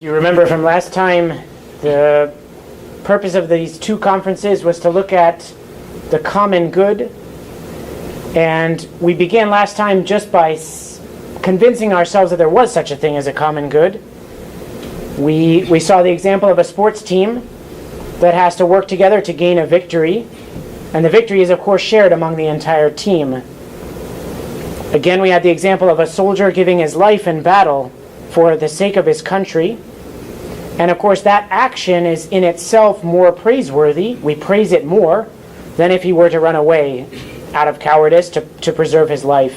You remember from last time, the purpose of these two conferences was to look at the common good. And we began last time just by convincing ourselves that there was such a thing as a common good. We saw the example of a sports team that has to work together to gain a victory. And the victory is, of course, shared among the entire team. Again, we had the example of a soldier giving his life in battle for the sake of his country. And of course, that action is in itself more praiseworthy. We praise it more than if he were to run away out of cowardice to preserve his life.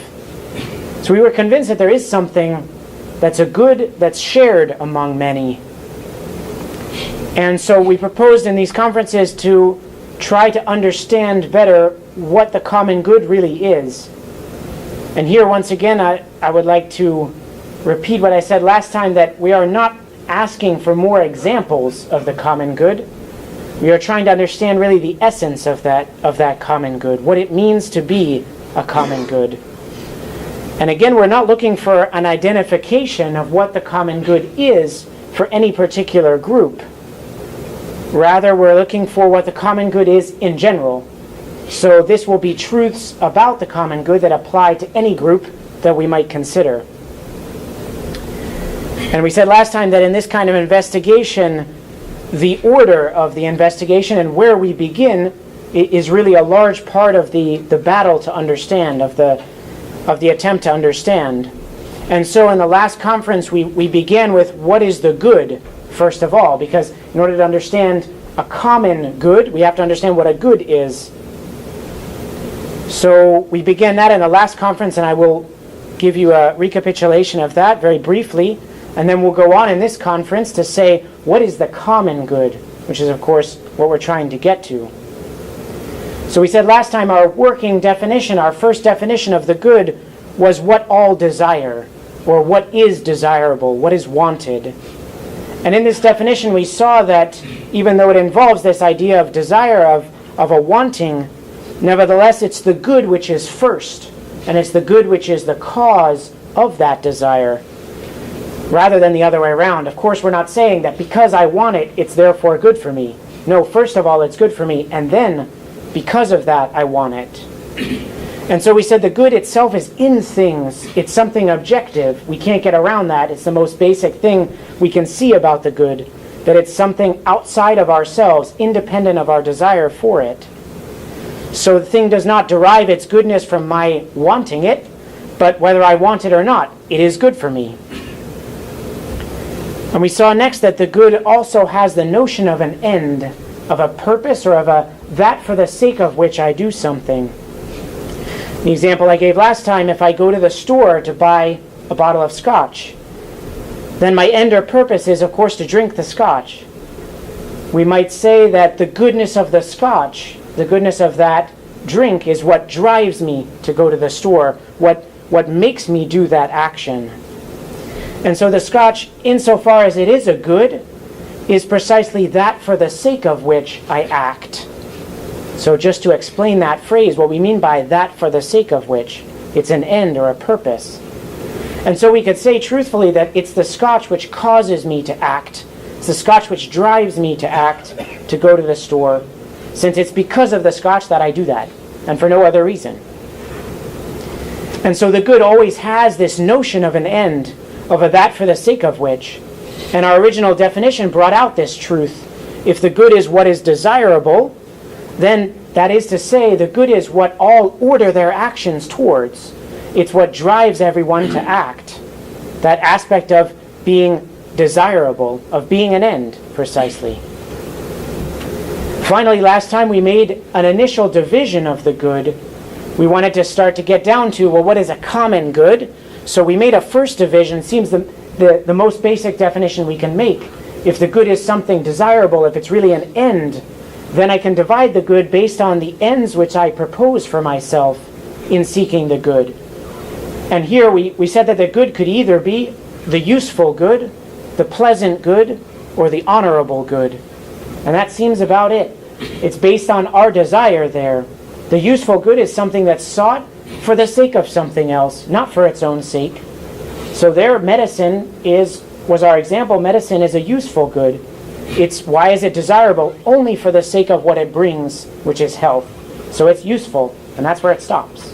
So we were convinced that there is something that's a good that's shared among many. And so we proposed in these conferences to try to understand better what the common good really is. And here, once again, I would like to repeat what I said last time, that we are not asking for more examples of the common good. We are trying to understand really the essence of that common good, what it means to be a common good. And again, we're not looking for an identification of what the common good is for any particular group. Rather, we're looking for what the common good is in general. So this will be truths about the common good that apply to any group that we might consider. And we said last time that in this kind of investigation, the order of the investigation and where we begin is really a large part of the battle to understand, of the attempt to understand. And so in the last conference, we began with what is the good, first of all, because in order to understand a common good, we have to understand what a good is. So we began that in the last conference, and I will give you a recapitulation of that very briefly. And then we'll go on in this conference to say, what is the common good? Which is, of course, what we're trying to get to. So we said last time our working definition, our first definition of the good, was what all desire, or what is desirable, what is wanted. And in this definition we saw that even though it involves this idea of desire, of a wanting, nevertheless it's the good which is first, and it's the good which is the cause of that desire, rather than the other way around. Of course, we're not saying that because I want it, it's therefore good for me. No, first of all, it's good for me, and then, because of that, I want it. And so we said the good itself is in things. It's something objective. We can't get around that. It's the most basic thing we can see about the good, that it's something outside of ourselves, independent of our desire for it. So the thing does not derive its goodness from my wanting it, but whether I want it or not, it is good for me. And we saw next that the good also has the notion of an end, of a purpose, or of that for the sake of which I do something. The example I gave last time, if I go to the store to buy a bottle of scotch, then my end or purpose is, of course, to drink the scotch. We might say that the goodness of the scotch, the goodness of that drink, is what drives me to go to the store, what makes me do that action. And so the scotch, insofar as it is a good, is precisely that for the sake of which I act. So just to explain that phrase, what we mean by that for the sake of which, it's an end or a purpose. And so we could say truthfully that it's the scotch which causes me to act. It's the scotch which drives me to act, to go to the store, since it's because of the scotch that I do that, and for no other reason. And so the good always has this notion of an end, of a that for the sake of which. And our original definition brought out this truth. If the good is what is desirable, then that is to say, the good is what all order their actions towards. It's what drives everyone to act. That aspect of being desirable, of being an end, precisely. Finally, last time we made an initial division of the good. We wanted to start to get down to, well, what is a common good? So we made a first division, seems the most basic definition we can make. If the good is something desirable, if it's really an end, then I can divide the good based on the ends which I propose for myself in seeking the good. And here we said that the good could either be the useful good, the pleasant good, or the honorable good. And that seems about it. It's based on our desire there. The useful good is something that's sought for the sake of something else, not for its own sake. So their medicine is was our example, medicine is a useful good. Why is it desirable? Only for the sake of what it brings, which is health. So it's useful, and that's where it stops.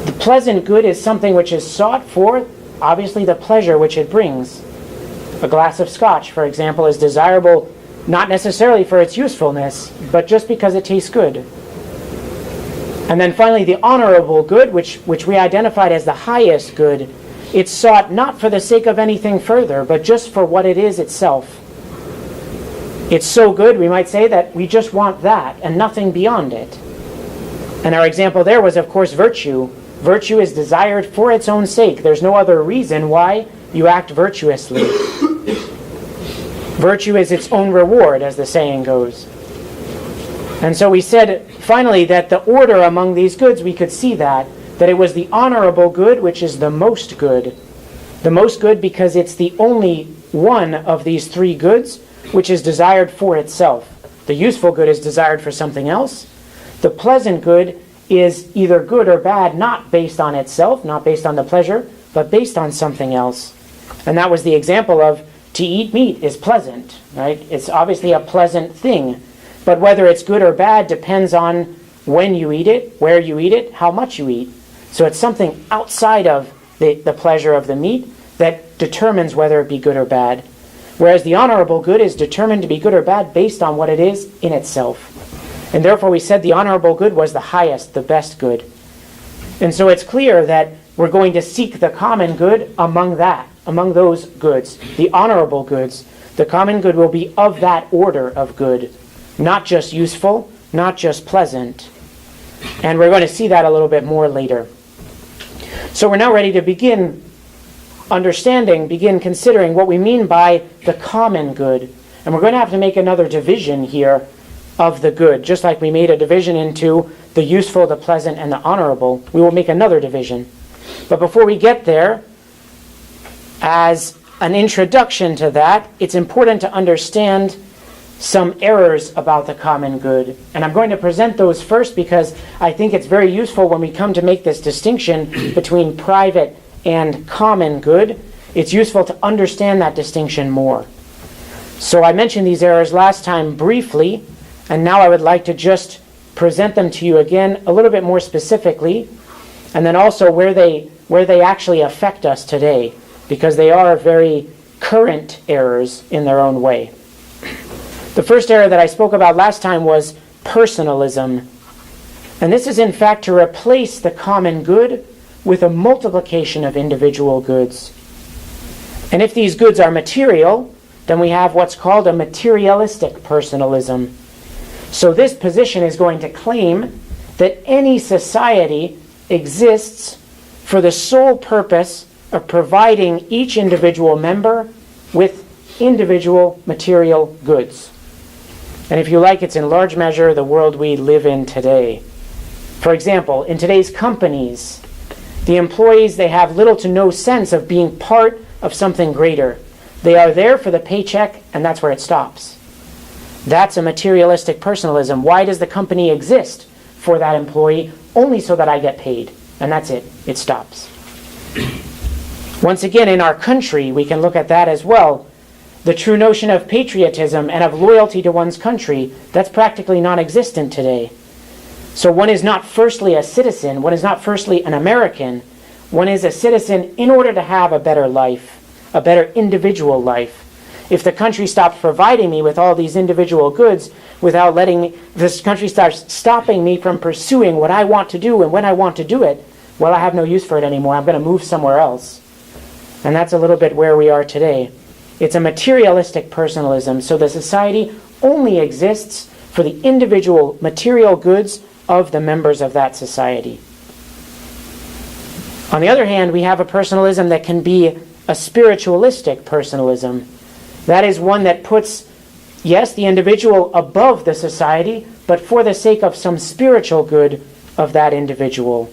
The pleasant good is something which is sought for, obviously, the pleasure which it brings. A glass of scotch, for example, is desirable not necessarily for its usefulness, but just because it tastes good. And then finally, the honorable good, which we identified as the highest good, it's sought not for the sake of anything further, but just for what it is itself. It's so good, we might say, that we just want that and nothing beyond it. And our example there was, of course, virtue. Virtue is desired for its own sake. There's no other reason why you act virtuously. Virtue is its own reward, as the saying goes. And so we said, finally, that the order among these goods, we could see that it was the honorable good, which is the most good. The most good because it's the only one of these three goods which is desired for itself. The useful good is desired for something else. The pleasant good is either good or bad, not based on itself, not based on the pleasure, but based on something else. And that was the example of to eat meat is pleasant, right? It's obviously a pleasant thing. But whether it's good or bad depends on when you eat it, where you eat it, how much you eat. So it's something outside of the pleasure of the meat that determines whether it be good or bad. Whereas the honorable good is determined to be good or bad based on what it is in itself. And therefore we said the honorable good was the highest, the best good. And so it's clear that we're going to seek the common good among those goods, the honorable goods. The common good will be of that order of good, not just useful, not just pleasant. And we're going to see that a little bit more later. So we're now ready to begin considering what we mean by the common good. And we're going to have to make another division here of the good. Just like we made a division into the useful, the pleasant, and the honorable, we will make another division. But before we get there, as an introduction to that, it's important to understand some errors about the common good. And I'm going to present those first because I think it's very useful when we come to make this distinction between private and common good. It's useful to understand that distinction more. So I mentioned these errors last time briefly, and now I would like to just present them to you again a little bit more specifically, and then also where they actually affect us today, because they are very current errors in their own way. The first error that I spoke about last time was personalism. And this is in fact to replace the common good with a multiplication of individual goods. And if these goods are material, then we have what's called a materialistic personalism. So this position is going to claim that any society exists for the sole purpose of providing each individual member with individual material goods. And if you like, it's in large measure the world we live in today. For example, in today's companies, the employees, they have little to no sense of being part of something greater. They are there for the paycheck, and that's where it stops. That's a materialistic personalism. Why does the company exist for that employee? Only so that I get paid. And that's it. It stops. Once again, in our country, we can look at that as well. The true notion of patriotism and of loyalty to one's country, that's practically non-existent today. So one is not firstly a citizen, one is not firstly an American, one is a citizen in order to have a better life, a better individual life. If the country stops providing me with all these individual goods, without letting me, this country starts stopping me from pursuing what I want to do and when I want to do it, well, I have no use for it anymore. I'm going to move somewhere else. And that's a little bit where we are today. It's a materialistic personalism, so the society only exists for the individual material goods of the members of that society. On the other hand, we have a personalism that can be a spiritualistic personalism. That is one that puts, yes, the individual above the society, but for the sake of some spiritual good of that individual.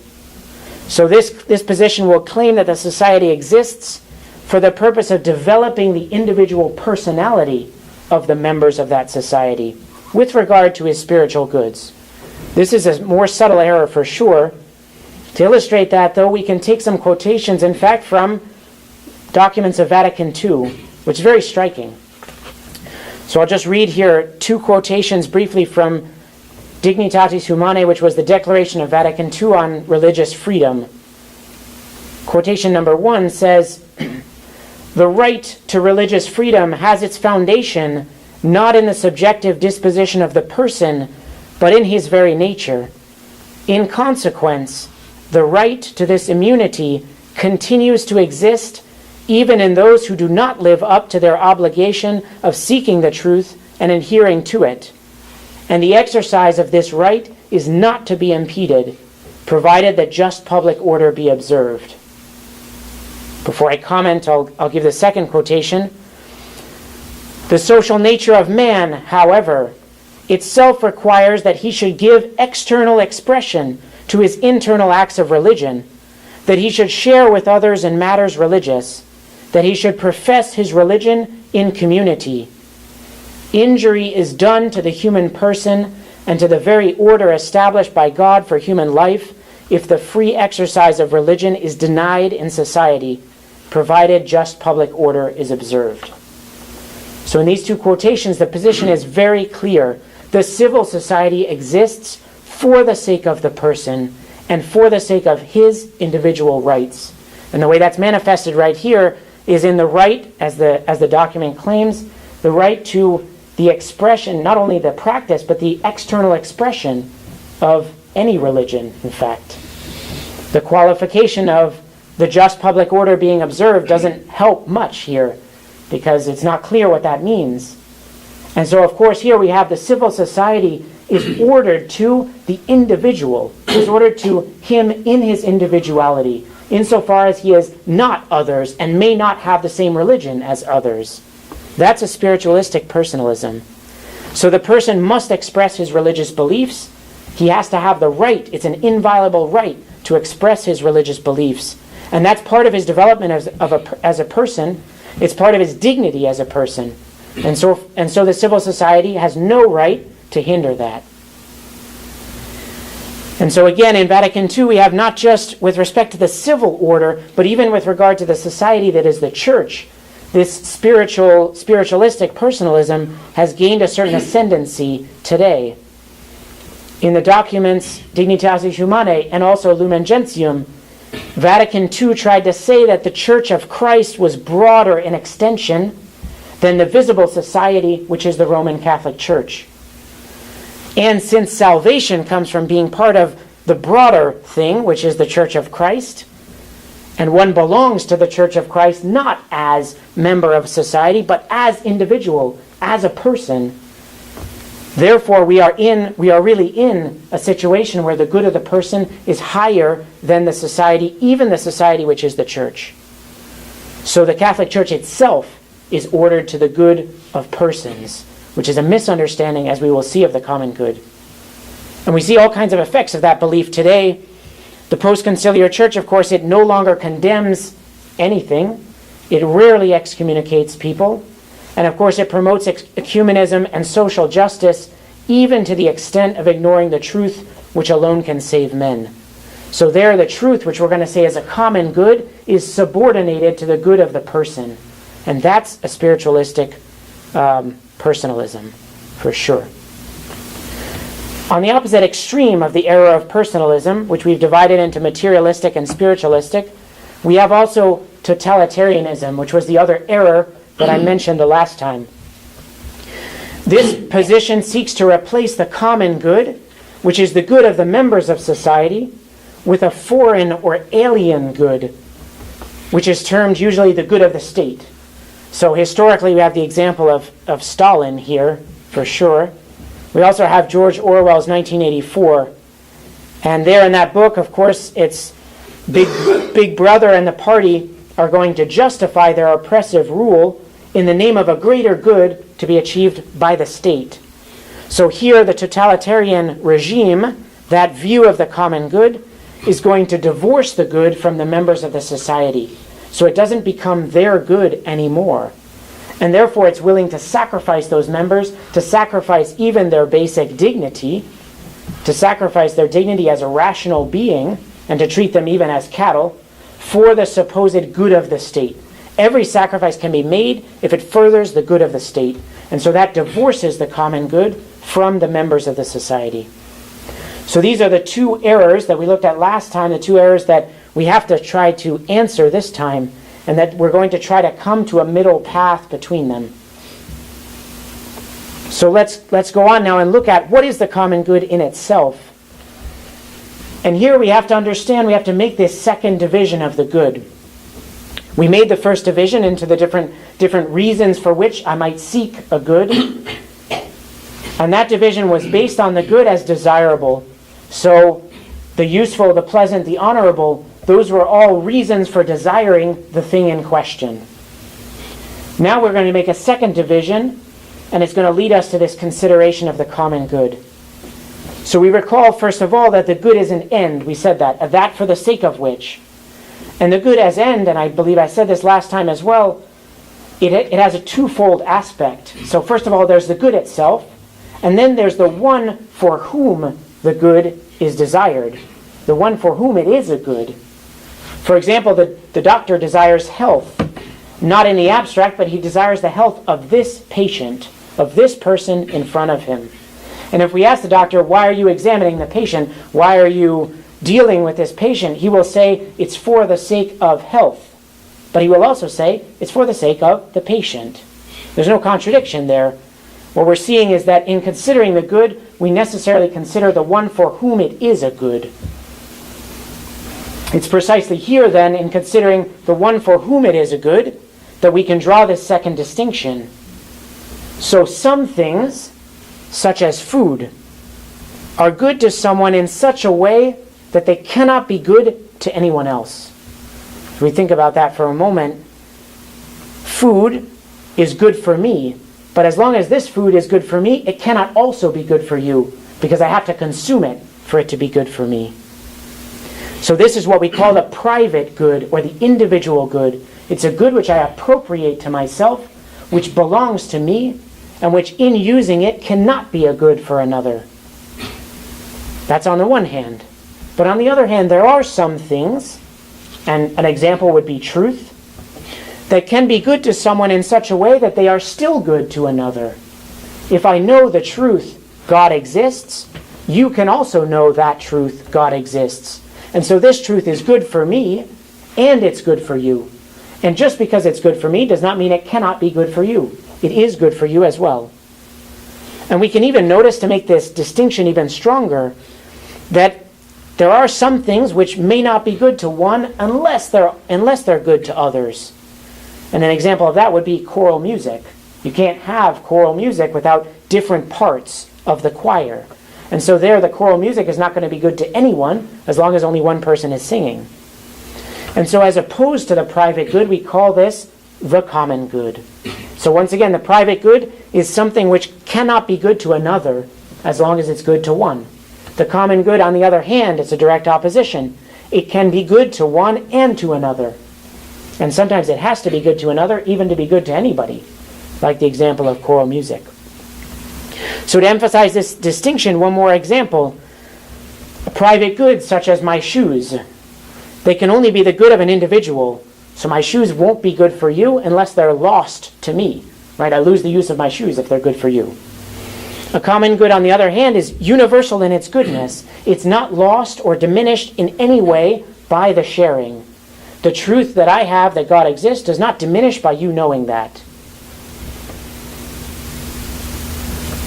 So this position will claim that the society exists for the purpose of developing the individual personality of the members of that society with regard to his spiritual goods. This is a more subtle error for sure. To illustrate that, though, we can take some quotations, in fact, from documents of Vatican II, which is very striking. So I'll just read here two quotations briefly from Dignitatis Humanae, which was the Declaration of Vatican II on religious freedom. Quotation number 1 says, "The right to religious freedom has its foundation not in the subjective disposition of the person, but in his very nature. In consequence, the right to this immunity continues to exist even in those who do not live up to their obligation of seeking the truth and adhering to it. And the exercise of this right is not to be impeded, provided that just public order be observed." Before I comment, I'll give the second quotation. "The social nature of man, however, itself requires that he should give external expression to his internal acts of religion, that he should share with others in matters religious, that he should profess his religion in community. Injury is done to the human person and to the very order established by God for human life if the free exercise of religion is denied in society, provided just public order is observed." So in these two quotations, the position is very clear. The civil society exists for the sake of the person and for the sake of his individual rights. And the way that's manifested right here is in the right, as the document claims, the right to the expression, not only the practice, but the external expression of any religion, in fact. The qualification of the just public order being observed doesn't help much here, because it's not clear what that means. And so, of course, here we have the civil society is ordered to the individual, is ordered to him in his individuality, insofar as he is not others and may not have the same religion as others. That's a spiritualistic personalism. So the person must express his religious beliefs. He has to have the right, it's an inviolable right, to express his religious beliefs. And that's part of his development as a person. It's part of his dignity as a person. And so the civil society has no right to hinder that. And so again, in Vatican II, we have not just with respect to the civil order, but even with regard to the society that is the church, this spiritualistic personalism has gained a certain ascendancy today. In the documents Dignitatis Humanae and also Lumen Gentium, Vatican II tried to say that the Church of Christ was broader in extension than the visible society, which is the Roman Catholic Church. And since salvation comes from being part of the broader thing, which is the Church of Christ, and one belongs to the Church of Christ not as member of society, but as individual, as a person, therefore we are really in a situation where the good of the person is higher than the society, even the society which is the church. So the Catholic Church itself is ordered to the good of persons, which is a misunderstanding, as we will see, of the common good. And we see all kinds of effects of that belief today. The post-conciliar church, of course, it no longer condemns anything. It rarely excommunicates people. And of course, it promotes ecumenism and social justice, even to the extent of ignoring the truth which alone can save men. So there, the truth, which we're going to say is a common good, is subordinated to the good of the person. And that's a spiritualistic personalism, for sure. On the opposite extreme of the error of personalism, which we've divided into materialistic and spiritualistic, we have also totalitarianism, which was the other error that I mentioned the last time. This position seeks to replace the common good, which is the good of the members of society, with a foreign or alien good, which is termed usually the good of the state. So historically we have the example of Stalin here, for sure. We also have George Orwell's 1984. And there in that book, of course, it's Big Brother and the party are going to justify their oppressive rule in the name of a greater good to be achieved by the state. So here the totalitarian regime, that view of the common good, is going to divorce the good from the members of the society. So it doesn't become their good anymore. And therefore it's willing to sacrifice those members, to sacrifice even their basic dignity, to sacrifice their dignity as a rational being, and to treat them even as cattle, for the supposed good of the state. Every sacrifice can be made if it furthers the good of the state. And so that divorces the common good from the members of the society. So these are the two errors that we looked at last time, the two errors that we have to try to answer this time, and that we're going to try to come to a middle path between them. So let's go on now and look at what is the common good in itself. And here we have to understand, we have to make this second division of the good. We made the first division into the different reasons for which I might seek a good. And that division was based on the good as desirable. So the useful, the pleasant, the honorable, those were all reasons for desiring the thing in question. Now we're going to make a second division, and it's going to lead us to this consideration of the common good. So we recall, first of all, that the good is an end. We said that for the sake of which. And the good as end, and I believe I said this last time as well, it has a twofold aspect. So first of all, there's the good itself, and then there's the one for whom the good is desired, the one for whom it is a good. For example, the doctor desires health, not in the abstract, but he desires the health of this patient, of this person in front of him. And if we ask the doctor, why are you examining the patient? Why are you dealing with this patient? He will say, it's for the sake of health. But he will also say, it's for the sake of the patient. There's no contradiction there. What we're seeing is that in considering the good, we necessarily consider the one for whom it is a good. It's precisely here, then, in considering the one for whom it is a good, that we can draw this second distinction. So some things, such as food, are good to someone in such a way that they cannot be good to anyone else. If we think about that for a moment, food is good for me, but as long as this food is good for me, it cannot also be good for you, because I have to consume it for it to be good for me. So this is what we call the private good, or the individual good. It's a good which I appropriate to myself, which belongs to me, and which in using it cannot be a good for another. That's on the one hand. But on the other hand, there are some things, and an example would be truth, that can be good to someone in such a way that they are still good to another. If I know the truth, God exists, you can also know that truth, God exists. And so this truth is good for me, and it's good for you. And just because it's good for me does not mean it cannot be good for you. It is good for you as well. And we can even notice, to make this distinction even stronger, that there are some things which may not be good to one unless they're good to others. And an example of that would be choral music. You can't have choral music without different parts of the choir. And so there, the choral music is not going to be good to anyone as long as only one person is singing. And so as opposed to the private good, we call this the common good. So once again, the private good is something which cannot be good to another as long as it's good to one. The common good, on the other hand, is a direct opposition. It can be good to one and to another. And sometimes it has to be good to another, even to be good to anybody, like the example of choral music. So to emphasize this distinction, one more example. A private good, such as my shoes, they can only be the good of an individual. So my shoes won't be good for you unless they're lost to me. Right? I lose the use of my shoes if they're good for you. A common good, on the other hand, is universal in its goodness. It's not lost or diminished in any way by the sharing. The truth that I have that God exists does not diminish by you knowing that.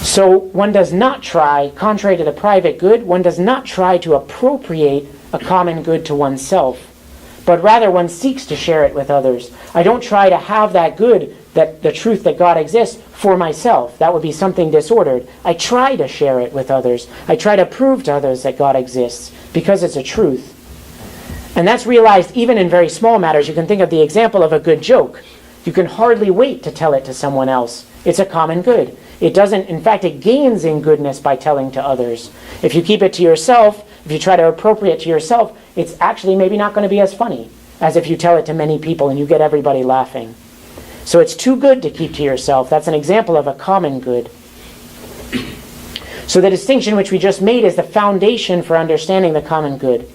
So one does not try, contrary to the private good, one does not try to appropriate a common good to oneself, but rather one seeks to share it with others. I don't try to have that good, that the truth that God exists, for myself. That would be something disordered. I try to share it with others. I try to prove to others that God exists because it's a truth. And that's realized even in very small matters. You can think of the example of a good joke. You can hardly wait to tell it to someone else. It's a common good. It doesn't, in fact, it gains in goodness by telling to others. If you keep it to yourself, if you try to appropriate to yourself, it's actually maybe not going to be as funny as if you tell it to many people and you get everybody laughing. So it's too good to keep to yourself. That's an example of a common good. So the distinction which we just made is the foundation for understanding the common good.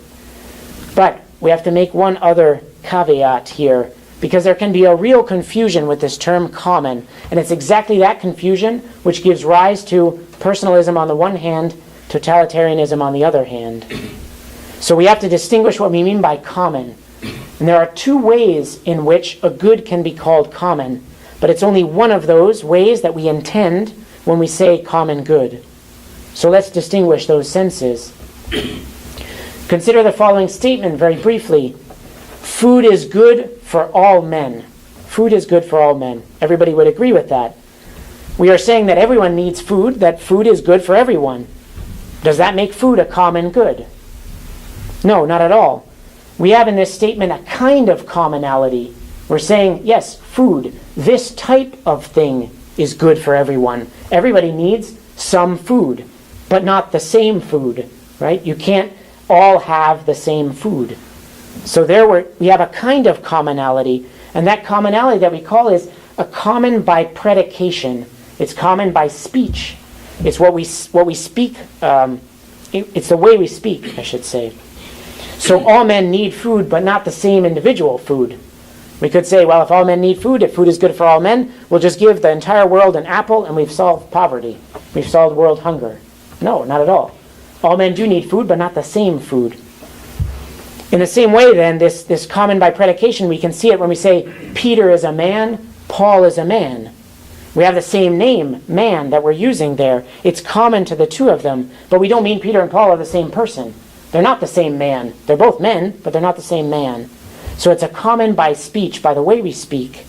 But we have to make one other caveat here because there can be a real confusion with this term common, and it's exactly that confusion which gives rise to personalism on the one hand, totalitarianism on the other hand. So we have to distinguish what we mean by common. And there are two ways in which a good can be called common, but it's only one of those ways that we intend when we say common good. So let's distinguish those senses. Consider the following statement very briefly. Food is good for all men. Food is good for all men. Everybody would agree with that. We are saying that everyone needs food, that food is good for everyone. Does that make food a common good? No, not at all. We have in this statement a kind of commonality. We're saying, yes, food, this type of thing is good for everyone. Everybody needs some food, but not the same food, right? You can't all have the same food. So we have a kind of commonality, and that commonality that we call is a common by predication. It's common by speech. It's what we speak. It's the way we speak, I should say. So all men need food, but not the same individual food. We could say, well, if all men need food, if food is good for all men, we'll just give the entire world an apple and we've solved poverty. We've solved world hunger. No, not at all. All men do need food, but not the same food. In the same way, then, this common by predication, we can see it when we say Peter is a man, Paul is a man. We have the same name, man, that we're using there. It's common to the two of them, but we don't mean Peter and Paul are the same person. They're not the same man. They're both men, but they're not the same man. So it's a common by speech, by the way we speak.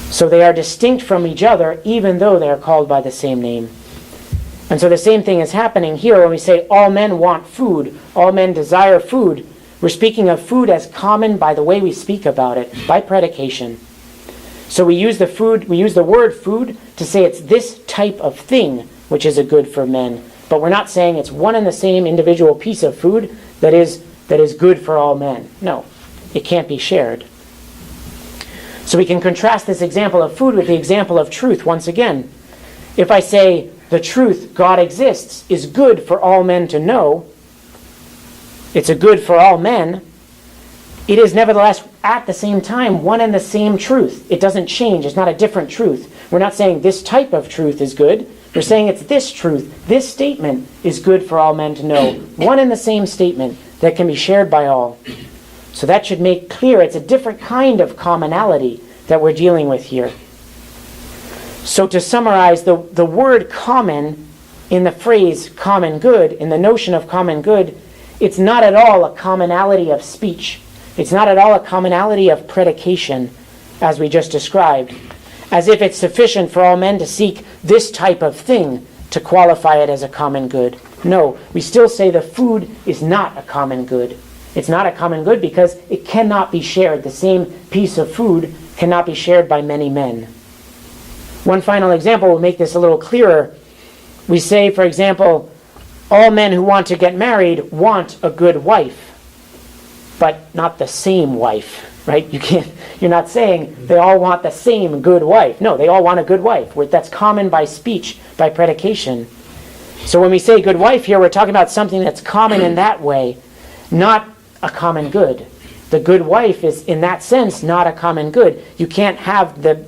So they are distinct from each other, even though they are called by the same name. And so the same thing is happening here when we say all men want food, all men desire food. We're speaking of food as common by the way we speak about it, by predication. So we use the word food to say it's this type of thing which is a good for men. But we're not saying it's one and the same individual piece of food that is good for all men. No, it can't be shared. So we can contrast this example of food with the example of truth once again. If I say the truth, God exists, is good for all men to know, it's a good for all men, it is nevertheless at the same time one and the same truth. It doesn't change. It's not a different truth. We're not saying this type of truth is good. We're saying it's this truth. This statement is good for all men to know. One and the same statement that can be shared by all. So that should make clear it's a different kind of commonality that we're dealing with here. So to summarize, the word common in the phrase common good, in the notion of common good, it's not at all a commonality of speech. It's not at all a commonality of predication, as we just described, as if it's sufficient for all men to seek this type of thing to qualify it as a common good. No, we still say the food is not a common good. It's not a common good because it cannot be shared. The same piece of food cannot be shared by many men. One final example will make this a little clearer. We say, for example, all men who want to get married want a good wife, but not the same wife, right? You're not saying they all want the same good wife. No, they all want a good wife. That's common by speech, by predication. So when we say good wife here, we're talking about something that's common in that way, not a common good. The good wife is, in that sense, not a common good. You can't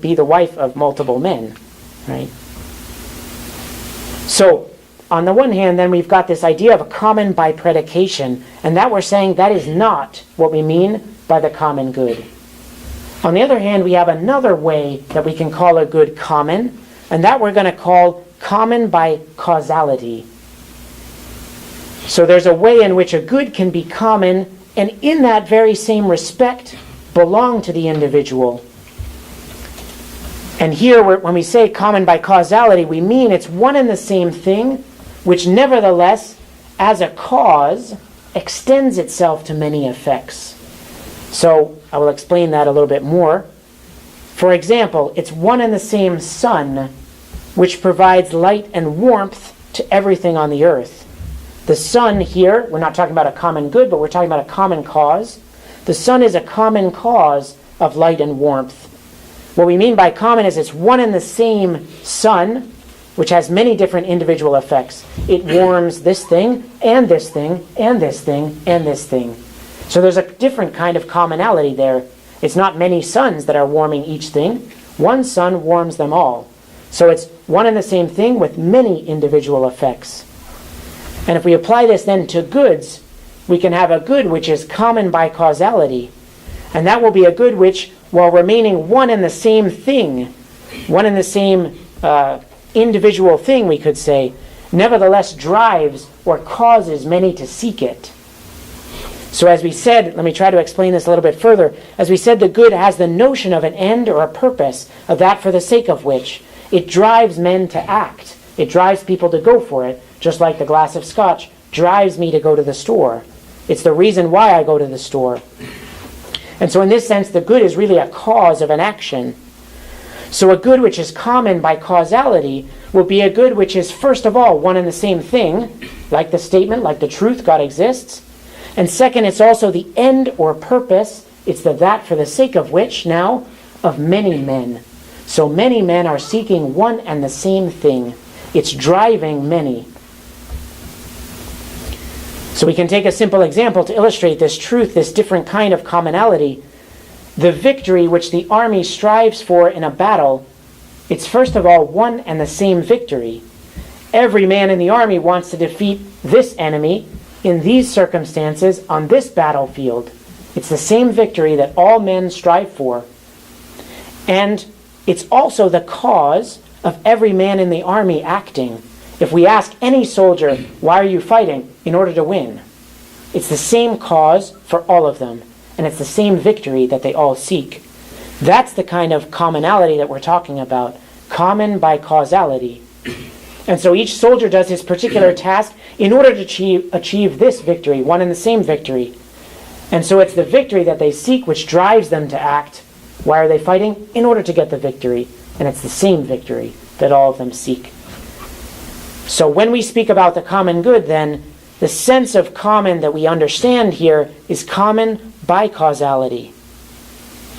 be the wife of multiple men, right? So, on the one hand, then we've got this idea of a common by predication, and that we're saying that is not what we mean by the common good. On the other hand, we have another way that we can call a good common, and that we're going to call common by causality. So there's a way in which a good can be common, and in that very same respect, belong to the individual. And here, when we say common by causality, we mean it's one and the same thing, which nevertheless, as a cause, extends itself to many effects. So I will explain that a little bit more. For example, it's one and the same sun which provides light and warmth to everything on the earth. The sun here, we're not talking about a common good, but we're talking about a common cause. The sun is a common cause of light and warmth. What we mean by common is it's one and the same sun, which has many different individual effects. It warms this thing, and this thing, and this thing, and this thing. So there's a different kind of commonality there. It's not many suns that are warming each thing. One sun warms them all. So it's one and the same thing with many individual effects. And if we apply this then to goods, we can have a good which is common by causality. And that will be a good which, while remaining one and the same thing, one and the same individual thing, we could say, nevertheless drives or causes many to seek it. So as we said, let me try to explain this a little bit further. As we said, the good has the notion of an end or a purpose, of that for the sake of which it drives men to act. It drives people to go for it, just like the glass of scotch drives me to go to the store. It's the reason why I go to the store. And so in this sense, the good is really a cause of an action. So a good which is common by causality will be a good which is, first of all, one and the same thing, like the statement, like the truth, God exists. And second, it's also the end or purpose. It's the that for the sake of which, now, of many men. So many men are seeking one and the same thing. It's driving many. So we can take a simple example to illustrate this truth, this different kind of commonality. The victory which the army strives for in a battle, it's first of all one and the same victory. Every man in the army wants to defeat this enemy in these circumstances on this battlefield. It's the same victory that all men strive for. And it's also the cause of every man in the army acting. If we ask any soldier, why are you fighting? In order to win. It's the same cause for all of them. And it's the same victory that they all seek. That's the kind of commonality that we're talking about. Common by causality. And so each soldier does his particular task in order to achieve this victory, one and the same victory. And so it's the victory that they seek which drives them to act. Why are they fighting? In order to get the victory. And it's the same victory that all of them seek. So when we speak about the common good, then, the sense of common that we understand here is common by causality.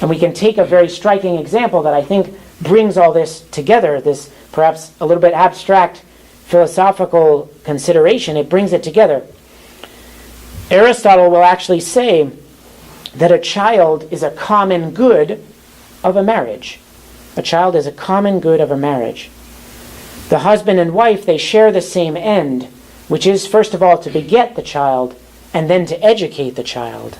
And we can take a very striking example that I think brings all this together, this perhaps a little bit abstract philosophical consideration. It brings it together. Aristotle will actually say that a child is a common good of a marriage. A child is a common good of a marriage. The husband and wife, they share the same end, which is, first of all, to beget the child, and then to educate the child.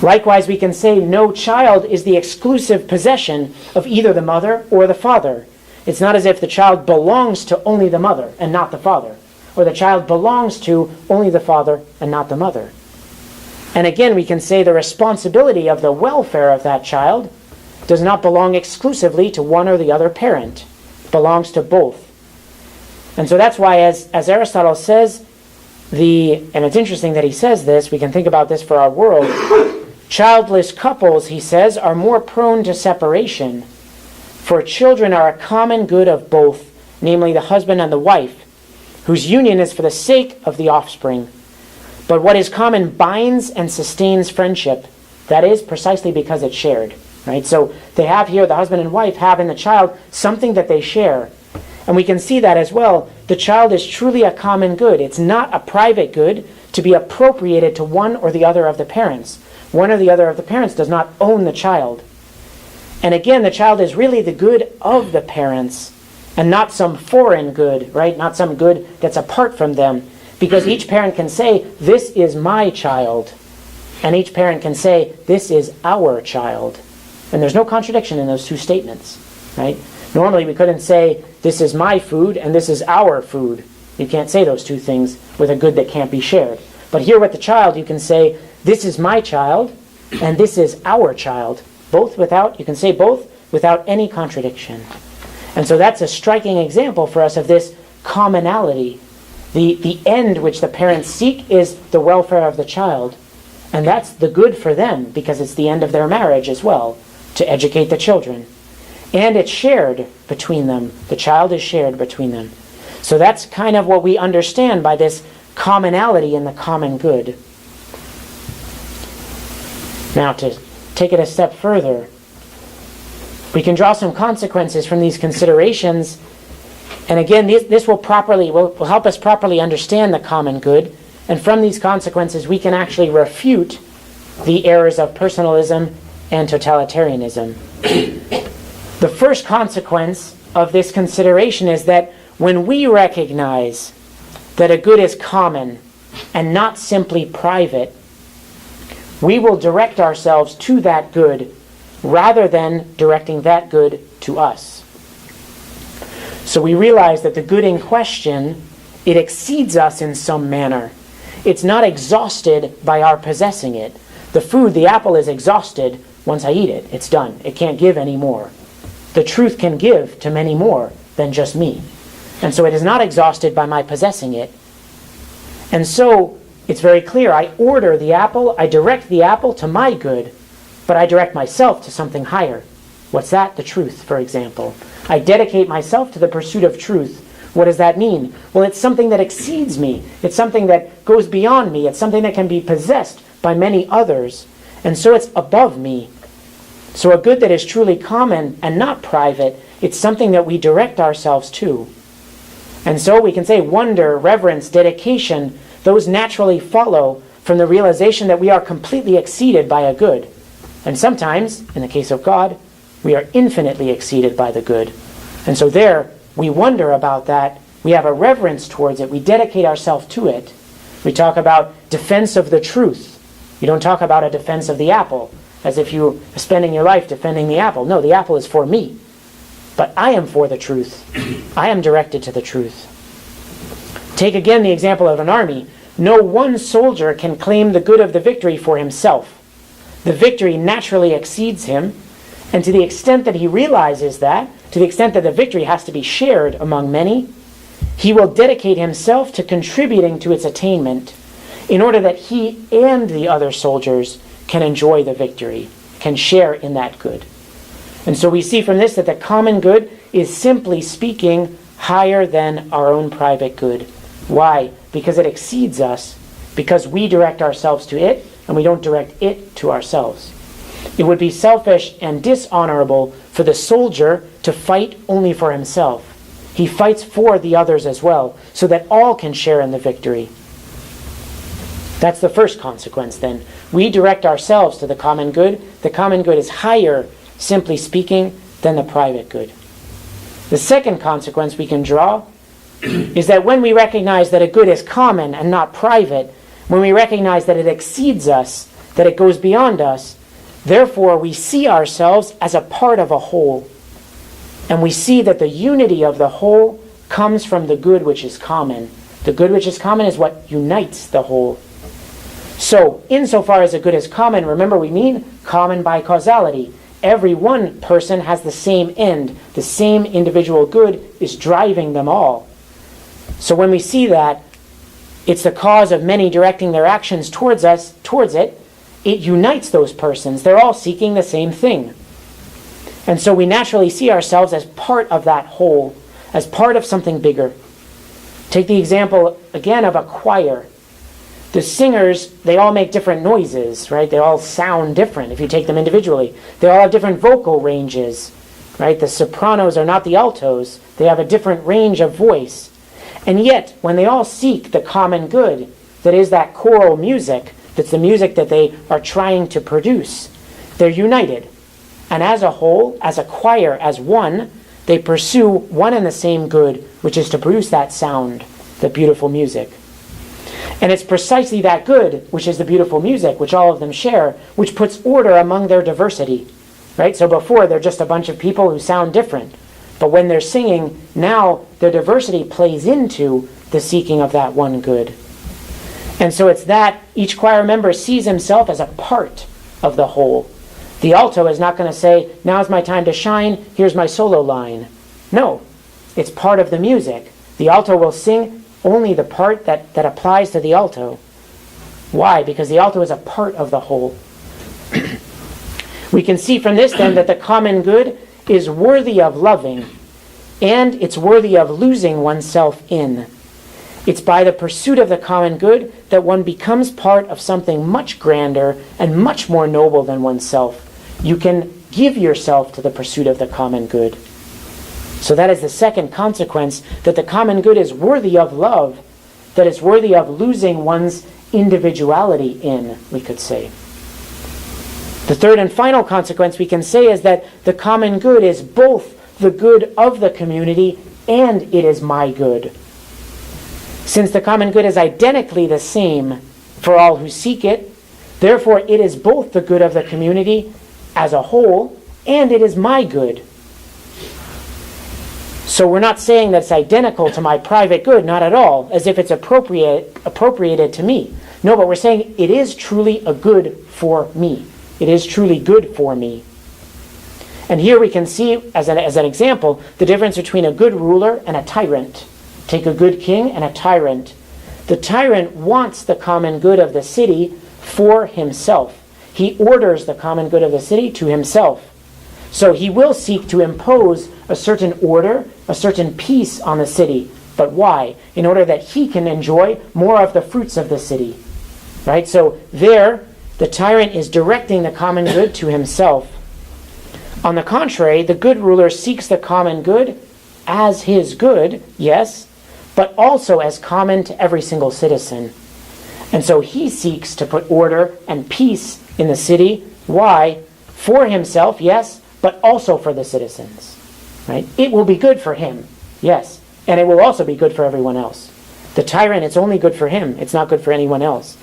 Likewise, we can say no child is the exclusive possession of either the mother or the father. It's not as if the child belongs to only the mother and not the father, or the child belongs to only the father and not the mother. And again, we can say the responsibility of the welfare of that child does not belong exclusively to one or the other parent. It belongs to both. And so that's why, as Aristotle says, and it's interesting that he says this, we can think about this for our world, childless couples, he says, are more prone to separation, for children are a common good of both, namely the husband and the wife, whose union is for the sake of the offspring. But what is common binds and sustains friendship. That is precisely because it's shared. Right? So they have here, the husband and wife have in the child something that they share. And we can see that as well. The child is truly a common good. It's not a private good to be appropriated to one or the other of the parents. One or the other of the parents does not own the child. And again, the child is really the good of the parents and not some foreign good, right? Not some good that's apart from them. Because each parent can say, this is my child. And each parent can say, this is our child. And there's no contradiction in those two statements, right? Normally we couldn't say, this is my food and this is our food. You can't say those two things with a good that can't be shared. But here with the child, you can say, this is my child and this is our child. You can say both without any contradiction. And so that's a striking example for us of this commonality. The end which the parents seek is the welfare of the child. And that's the good for them because it's the end of their marriage as well, to educate the children. And it's shared between them. The child is shared between them. So that's kind of what we understand by this commonality in the common good. Now, to take it a step further, we can draw some consequences from these considerations. And again, this will help us properly understand the common good. And from these consequences, we can actually refute the errors of personalism and totalitarianism. The first consequence of this consideration is that when we recognize that a good is common and not simply private, we will direct ourselves to that good rather than directing that good to us. So we realize that the good in question, it exceeds us in some manner. It's not exhausted by our possessing it. The food, the apple, is exhausted once I eat it. It's done. It can't give any more. The truth can give to many more than just me. And so it is not exhausted by my possessing it. And so it's very clear. I order the apple, I direct the apple to my good, but I direct myself to something higher. What's that? The truth, for example. I dedicate myself to the pursuit of truth. What does that mean? Well, it's something that exceeds me. It's something that goes beyond me. It's something that can be possessed by many others. And so it's above me. So a good that is truly common and not private, it's something that we direct ourselves to. And so we can say wonder, reverence, dedication, those naturally follow from the realization that we are completely exceeded by a good. And sometimes, in the case of God, we are infinitely exceeded by the good. And so there, we wonder about that. We have a reverence towards it. We dedicate ourselves to it. We talk about defense of the truth. You don't talk about a defense of the apple, as if you are spending your life defending the apple. No, the apple is for me. But I am for the truth. I am directed to the truth. Take again the example of an army. No one soldier can claim the good of the victory for himself. The victory naturally exceeds him, and to the extent that he realizes that, to the extent that the victory has to be shared among many, he will dedicate himself to contributing to its attainment in order that he and the other soldiers can enjoy the victory, can share in that good. And so we see from this that the common good is simply speaking higher than our own private good. Why? Because it exceeds us, because we direct ourselves to it, and we don't direct it to ourselves. It would be selfish and dishonorable for the soldier to fight only for himself. He fights for the others as well, so that all can share in the victory. That's the first consequence then. We direct ourselves to the common good. The common good is higher, simply speaking, than the private good. The second consequence we can draw is that when we recognize that a good is common and not private, when we recognize that it exceeds us, that it goes beyond us, therefore we see ourselves as a part of a whole. And we see that the unity of the whole comes from the good which is common. The good which is common is what unites the whole. So, insofar as a good is common, remember we mean common by causality. Every one person has the same end. The same individual good is driving them all. So when we see that, it's the cause of many directing their actions towards it, it unites those persons. They're all seeking the same thing. And so we naturally see ourselves as part of that whole, as part of something bigger. Take the example, again, of a choir. The singers, they all make different noises, right? They all sound different if you take them individually. They all have different vocal ranges, right? The sopranos are not the altos. They have a different range of voice. And yet, when they all seek the common good, that is that choral music, that's the music that they are trying to produce, they're united. And as a whole, as a choir, as one, they pursue one and the same good, which is to produce that sound, the beautiful music. And it's precisely that good, which is the beautiful music, which all of them share, which puts order among their diversity. Right? So before, they're just a bunch of people who sound different. But when they're singing, now their diversity plays into the seeking of that one good. And so it's that each choir member sees himself as a part of the whole. The alto is not going to say, now's my time to shine, here's my solo line. No, it's part of the music. The alto will sing only the part that applies to the alto. Why? Because the alto is a part of the whole. We can see from this then that the common good is worthy of loving, and it's worthy of losing oneself in. It's by the pursuit of the common good that one becomes part of something much grander and much more noble than oneself. You can give yourself to the pursuit of the common good. So that is the second consequence, that the common good is worthy of love, that it's worthy of losing one's individuality in, we could say. The third and final consequence we can say is that the common good is both the good of the community and it is my good. Since the common good is identically the same for all who seek it, therefore it is both the good of the community as a whole and it is my good. So we're not saying that it's identical to my private good, not at all, as if it's appropriated to me. No, but we're saying it is truly a good for me. It is truly good for me. And here we can see, as an example, the difference between a good ruler and a tyrant. Take a good king and a tyrant. The tyrant wants the common good of the city for himself. He orders the common good of the city to himself. So he will seek to impose a certain order, a certain peace on the city. But why? In order that he can enjoy more of the fruits of the city. Right? So there, the tyrant is directing the common good to himself. On the contrary, the good ruler seeks the common good as his good, yes, but also as common to every single citizen. And so he seeks to put order and peace in the city. Why? For himself, yes, but also for the citizens. Right? It will be good for him, yes, and it will also be good for everyone else. The tyrant, it's only good for him. It's not good for anyone else.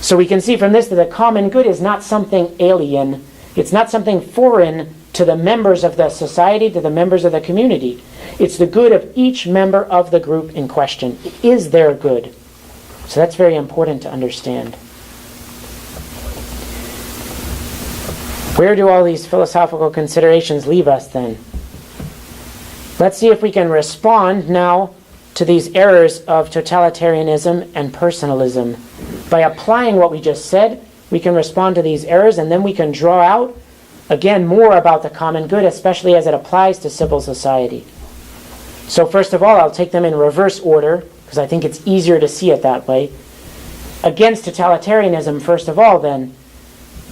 So we can see from this that the common good is not something alien. It's not something foreign to the members of the society, to the members of the community. It's the good of each member of the group in question. It is their good. So that's very important to understand. Where do all these philosophical considerations leave us then? Let's see if we can respond now to these errors of totalitarianism and personalism. By applying what we just said, we can respond to these errors, and then we can draw out, again, more about the common good, especially as it applies to civil society. So first of all, I'll take them in reverse order, because I think it's easier to see it that way. Against totalitarianism, first of all, then,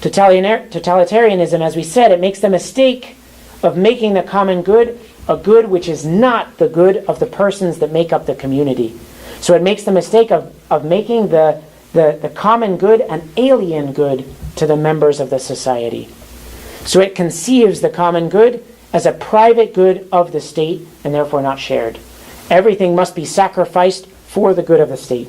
totalitarianism, as we said, it makes the mistake of making the common good a good which is not the good of the persons that make up the community. So it makes the mistake of making the common good an alien good to the members of the society. So it conceives the common good as a private good of the state and therefore not shared. Everything must be sacrificed for the good of the state.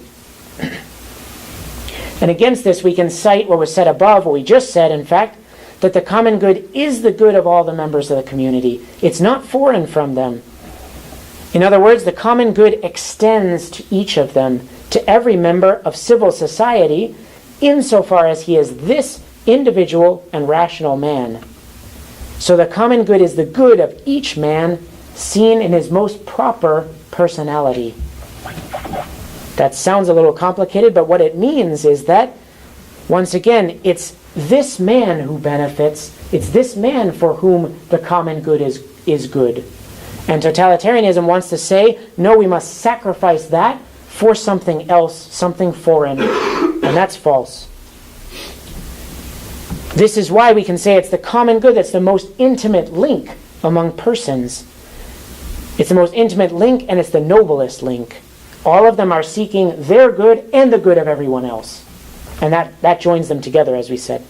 And against this we can cite what was said above, what we just said, in fact, that the common good is the good of all the members of the community. It's not foreign from them. In other words, the common good extends to each of them, to every member of civil society, insofar as he is this individual and rational man. So the common good is the good of each man seen in his most proper personality. That sounds a little complicated, but what it means is that, once again, it's this man who benefits, it's this man for whom the common good is good. And totalitarianism wants to say, no, we must sacrifice that for something else, something foreign, and that's false. This is why we can say it's the common good that's the most intimate link among persons. It's the most intimate link, and it's the noblest link. All of them are seeking their good and the good of everyone else. And that joins them together, as we said.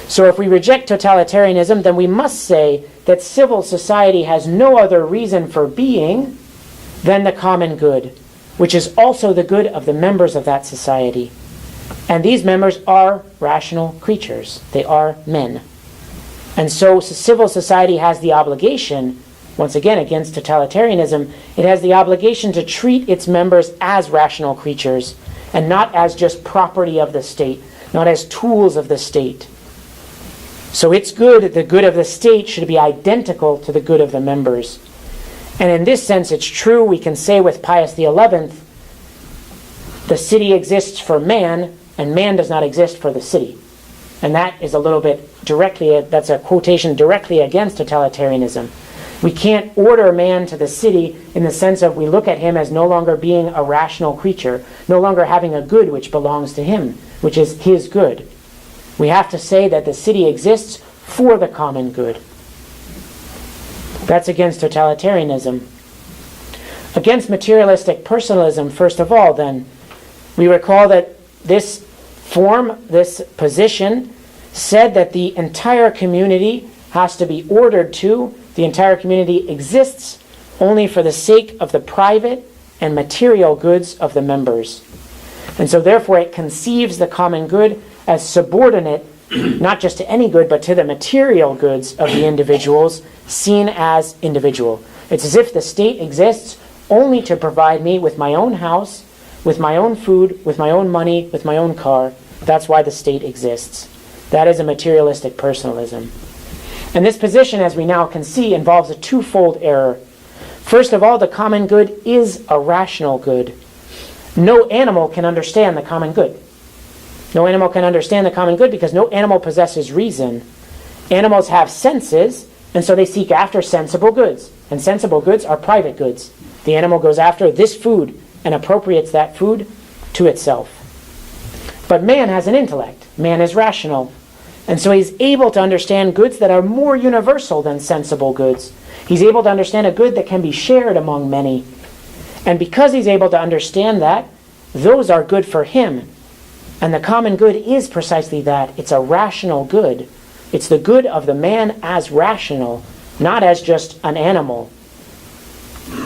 So if we reject totalitarianism, then we must say that civil society has no other reason for being than the common good, which is also the good of the members of that society. And these members are rational creatures. They are men. And so civil society has the obligation, once again against totalitarianism, it has the obligation to treat its members as rational creatures and not as just property of the state, not as tools of the state. So its good, the good of the state, should be identical to the good of the members. And in this sense, it's true, we can say with Pius XI, the city exists for man, and man does not exist for the city. And that is a little bit directly, that's a quotation directly against totalitarianism. We can't order man to the city in the sense of we look at him as no longer being a rational creature, no longer having a good which belongs to him, which is his good. We have to say that the city exists for the common good. That's against totalitarianism. Against materialistic personalism, first of all, then, we recall that this form, this position, said that the entire community has to be ordered to, the entire community exists only for the sake of the private and material goods of the members. And so therefore it conceives the common good as subordinate, not just to any good, but to the material goods of the individuals seen as individual. It's as if the state exists only to provide me with my own house, with my own food, with my own money, with my own car. That's why the state exists. That is a materialistic personalism. And this position, as we now can see, involves a twofold error. First of all, the common good is a rational good. No animal can understand the common good. No animal can understand the common good because no animal possesses reason. Animals have senses, and so they seek after sensible goods. And sensible goods are private goods. The animal goes after this food and appropriates that food to itself. But man has an intellect. Man is rational. And so he's able to understand goods that are more universal than sensible goods. He's able to understand a good that can be shared among many. And because he's able to understand that, those are good for him. And the common good is precisely that. It's a rational good. It's the good of the man as rational, not as just an animal.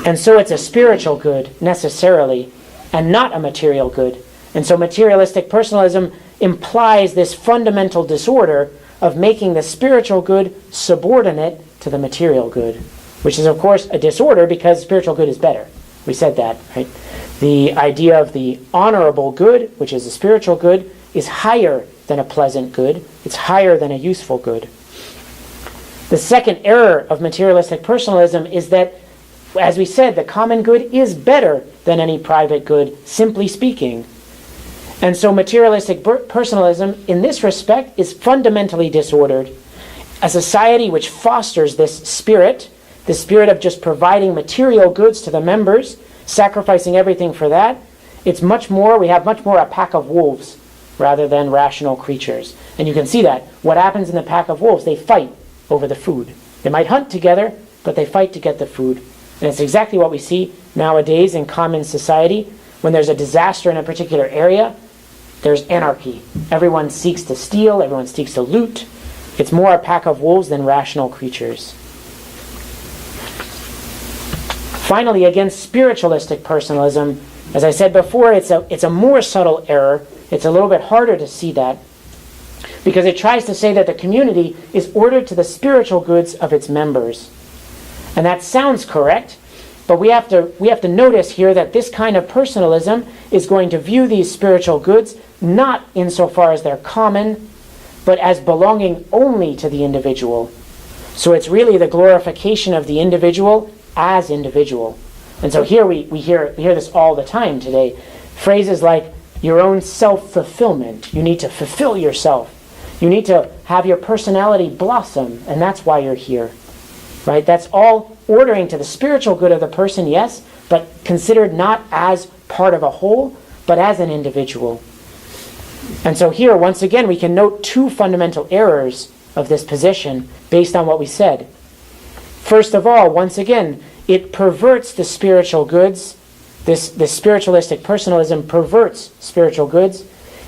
And so it's a spiritual good, necessarily, and not a material good. And so materialistic personalism implies this fundamental disorder of making the spiritual good subordinate to the material good, which is, of course, a disorder because spiritual good is better. We said that, right? The idea of the honorable good, which is a spiritual good, is higher than a pleasant good. It's higher than a useful good. The second error of materialistic personalism is that, as we said, the common good is better than any private good, simply speaking. And so materialistic personalism, in this respect, is fundamentally disordered. A society which fosters this spirit, the spirit of just providing material goods to the members, sacrificing everything for that, we have much more a pack of wolves rather than rational creatures. And you can see that. What happens in the pack of wolves? They fight over the food. They might hunt together, but they fight to get the food. And it's exactly what we see nowadays in common society. When there's a disaster in a particular area, there's anarchy. Everyone seeks to steal, everyone seeks to loot. It's more a pack of wolves than rational creatures. Finally, against spiritualistic personalism, as I said before, it's a more subtle error. It's a little bit harder to see that because it tries to say that the community is ordered to the spiritual goods of its members. And that sounds correct, but we have to notice here that this kind of personalism is going to view these spiritual goods not insofar as they're common, but as belonging only to the individual. So it's really the glorification of the individual as individual. And so here we hear this all the time today. Phrases like your own self-fulfillment. You need to fulfill yourself. You need to have your personality blossom, and that's why you're here. Right? That's all ordering to the spiritual good of the person, yes, but considered not as part of a whole, but as an individual. And so here, once again, we can note two fundamental errors of this position based on what we said. First of all, once again, it perverts the spiritual goods. This spiritualistic personalism perverts spiritual goods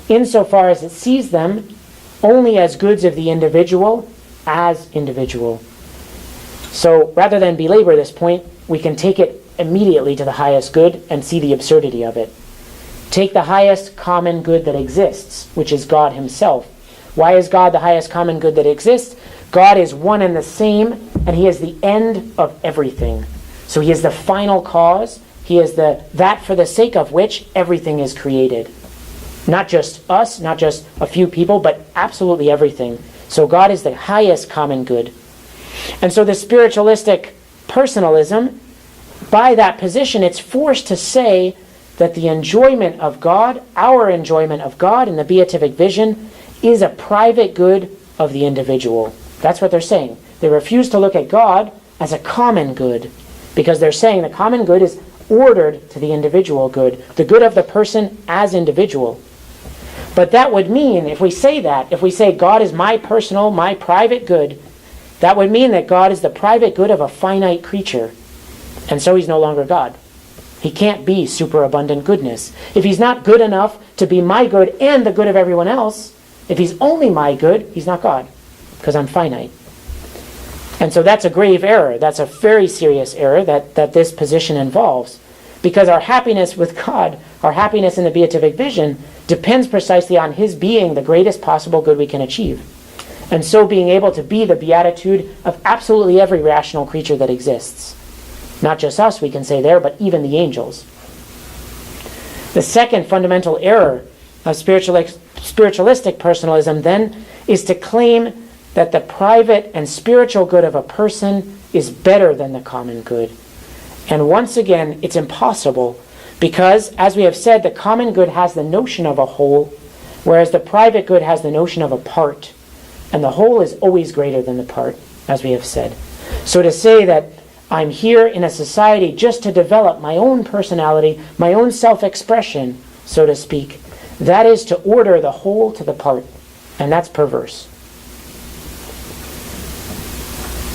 insofar as it sees them only as goods of the individual as individual. So rather than belabor this point, we can take it immediately to the highest good and see the absurdity of it. Take the highest common good that exists, which is God himself. Why is God the highest common good that exists? God is one and the same, and he is the end of everything. So he is the final cause. He is that for the sake of which everything is created. Not just us, not just a few people, but absolutely everything. So God is the highest common good. And so the spiritualistic personalism, by that position, it's forced to say that the enjoyment of God, our enjoyment of God in the beatific vision, is a private good of the individual. That's what they're saying. They refuse to look at God as a common good, because they're saying the common good is ordered to the individual good, the good of the person as individual. But that would mean, if we say God is my personal, my private good, that would mean that God is the private good of a finite creature. And so he's no longer God. He can't be superabundant goodness. If he's not good enough to be my good and the good of everyone else, If he's only my good, he's not God, because I'm finite. And so that's a grave error. That's a very serious error that this position involves. Because our happiness with God, our happiness in the beatific vision, depends precisely on his being the greatest possible good we can achieve. And so being able to be the beatitude of absolutely every rational creature that exists. Not just us, we can say there, but even the angels. The second fundamental error of spiritualistic personalism, then, is to claim that the private and spiritual good of a person is better than the common good. And once again, it's impossible, because, as we have said, the common good has the notion of a whole, whereas the private good has the notion of a part. And the whole is always greater than the part, as we have said. So to say that I'm here in a society just to develop my own personality, my own self-expression, so to speak, that is to order the whole to the part. And that's perverse.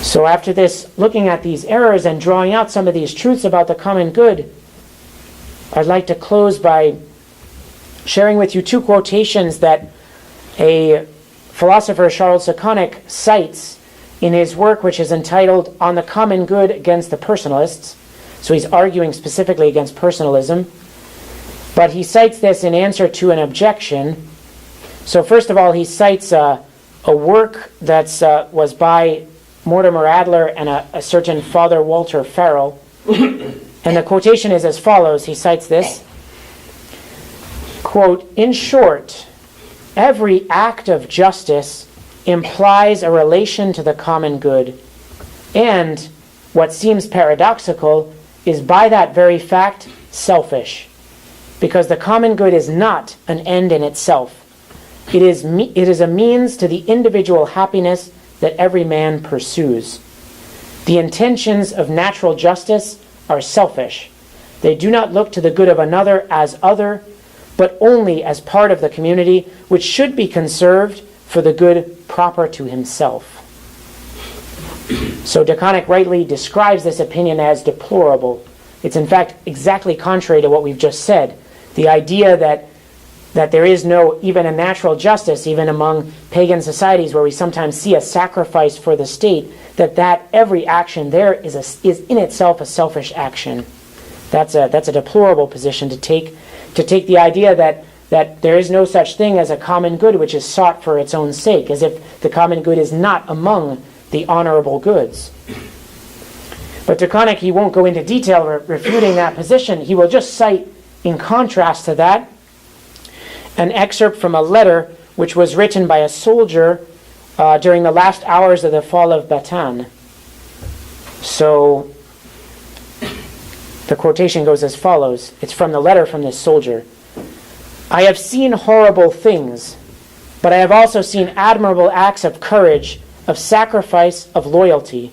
So after this, looking at these errors and drawing out some of these truths about the common good, I'd like to close by sharing with you two quotations that a philosopher, Charles Saconic, cites in his work, which is entitled On the Common Good Against the Personalists. So he's arguing specifically against personalism. But he cites this in answer to an objection. So first of all, he cites a work that was by Mortimer Adler and a certain Father Walter Farrell. And the quotation is as follows. He cites this. Quote, "In short, every act of justice implies a relation to the common good, and, what seems paradoxical, is by that very fact selfish, because the common good is not an end in itself. It is a means to the individual happiness that every man pursues. The intentions of natural justice are selfish. They do not look to the good of another as other, but only as part of the community, which should be conserved for the good proper to himself." So DeConnick rightly describes this opinion as deplorable. It's in fact exactly contrary to what we've just said. The idea that there is no, even a natural justice, even among pagan societies where we sometimes see a sacrifice for the state, that every action there is in itself a selfish action. That's a deplorable position to take the idea that there is no such thing as a common good which is sought for its own sake, as if the common good is not among the honorable goods. But DeConnick, he won't go into detail refuting that position. He will just cite, in contrast to that, an excerpt from a letter which was written by a soldier during the last hours of the fall of Bataan. So the quotation goes as follows. It's from the letter from this soldier. "I have seen horrible things, but I have also seen admirable acts of courage, of sacrifice, of loyalty.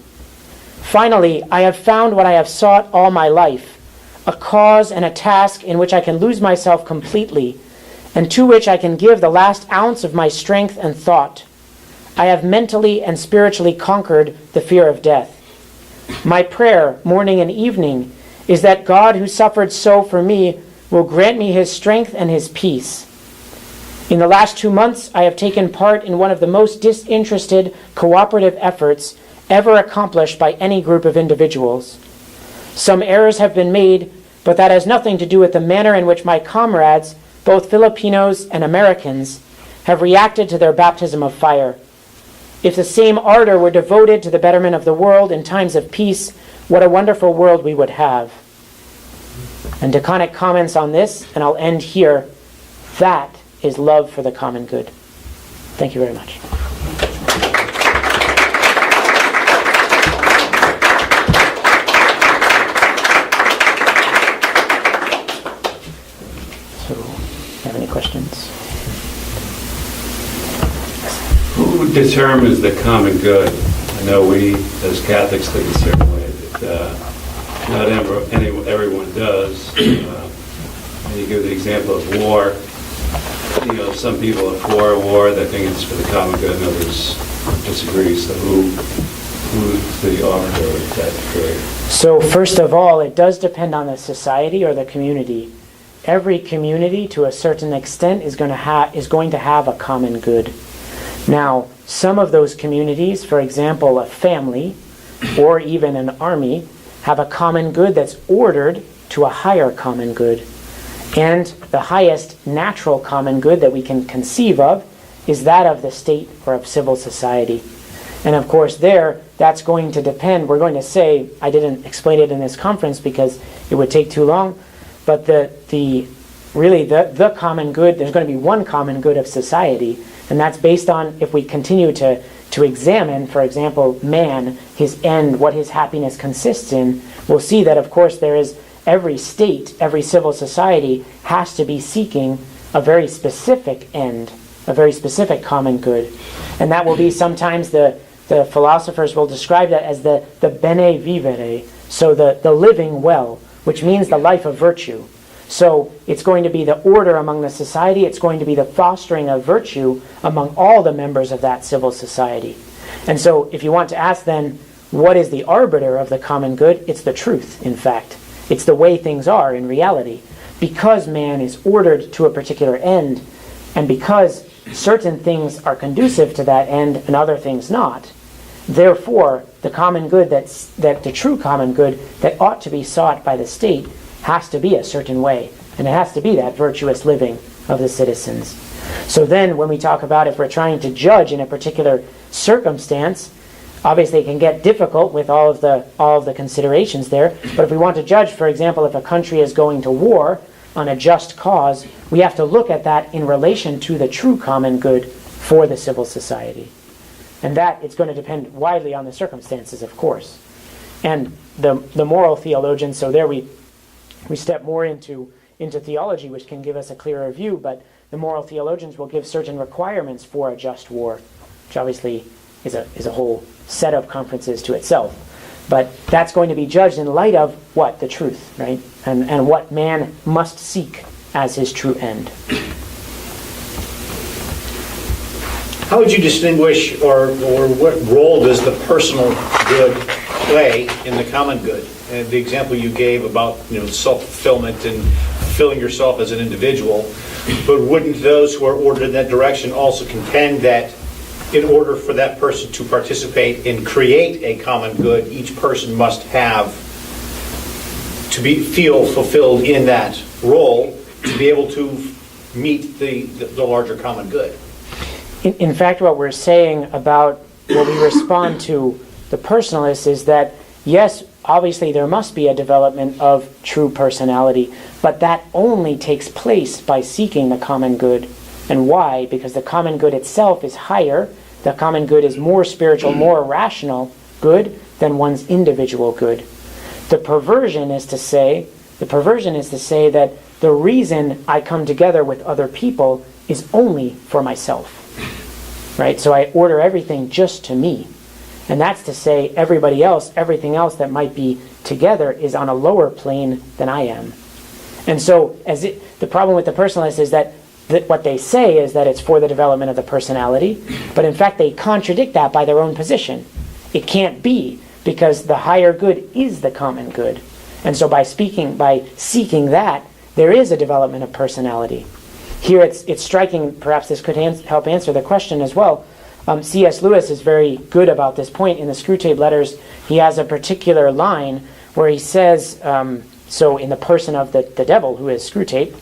Finally, I have found what I have sought all my life, a cause and a task in which I can lose myself completely, and to which I can give the last ounce of my strength and thought. I have mentally and spiritually conquered the fear of death. My prayer, morning and evening, is that God, who suffered so for me, will grant me his strength and his peace. In the last 2 months, I have taken part in one of the most disinterested cooperative efforts ever accomplished by any group of individuals. Some errors have been made, but that has nothing to do with the manner in which my comrades, both Filipinos and Americans, have reacted to their baptism of fire. If the same ardor were devoted to the betterment of the world in times of peace, what a wonderful world we would have." And DeConnick comments on this, and I'll end here. That is love for the common good. Thank you very much. So, have any questions? Who determines the common good? I know we, as Catholics, think a certain way, that not everyone does. And you give the example of war. You know, some people are for war, they think it's for the common good, and others disagree. So who's the arbiter of that decree? So first of all, it does depend on the society or the community. every community to a certain extent is going to have a common good. Now, some of those communities, for example, a family or even an army, have a common good that's ordered to a higher common good. And the highest natural common good that we can conceive of is that of the state or of civil society. And of course that's going to depend. We're going to say, I didn't explain it in this conference because it would take too long, but the common good, there's going to be one common good of society, and that's based on, if we continue to examine, for example, man, his end, what his happiness consists in, we'll see that of course there is every state, every civil society has to be seeking a very specific end, a very specific common good. And that will be sometimes the philosophers will describe that as the bene vivere, so the living well, which means the life of virtue. So it's going to be the order among the society, it's going to be the fostering of virtue among all the members of that civil society. And so if you want to ask then, what is the arbiter of the common good? It's the truth, in fact. It's the way things are in reality. Because man is ordered to a particular end, and because certain things are conducive to that end and other things not, therefore the common good that the true common good that ought to be sought by the state has to be a certain way, and it has to be that virtuous living of the citizens. So then when we talk about if we're trying to judge in a particular circumstance, obviously it can get difficult with all of the considerations there, but if we want to judge, for example, if a country is going to war on a just cause, we have to look at that in relation to the true common good for the civil society. And that it's going to depend widely on the circumstances, of course. And the moral theologians, so there we step more into theology, which can give us a clearer view, but the moral theologians will give certain requirements for a just war, which obviously is a whole set of conferences to itself. But that's going to be judged in light of what? The truth, right? And what man must seek as his true end. How would you distinguish, or what role does the personal good play in the common good? And the example you gave about self-fulfillment and fulfilling yourself as an individual, but wouldn't those who are ordered in that direction also contend that in order for that person to participate and create a common good, each person must have to feel fulfilled in that role to be able to meet the larger common good? In fact, what we're saying about what we respond to the personalists is that, yes, obviously there must be a development of true personality, but that only takes place by seeking the common good. And why? Because the common good itself is higher. The common good is more spiritual, more rational good than one's individual good. The perversion is to say that the reason I come together with other people is only for myself. Right? So I order everything just to me. And that's to say everybody else, everything else that might be together is on a lower plane than I am. And so the problem with the personalists is that what they say is that it's for the development of the personality, but in fact they contradict that by their own position. It can't be, because the higher good is the common good. And so by seeking that, there is a development of personality. Here it's striking, perhaps this could help answer the question as well. C.S. Lewis is very good about this point. In the Screwtape Letters, he has a particular line where he says, so in the person of the devil, who is Screwtape,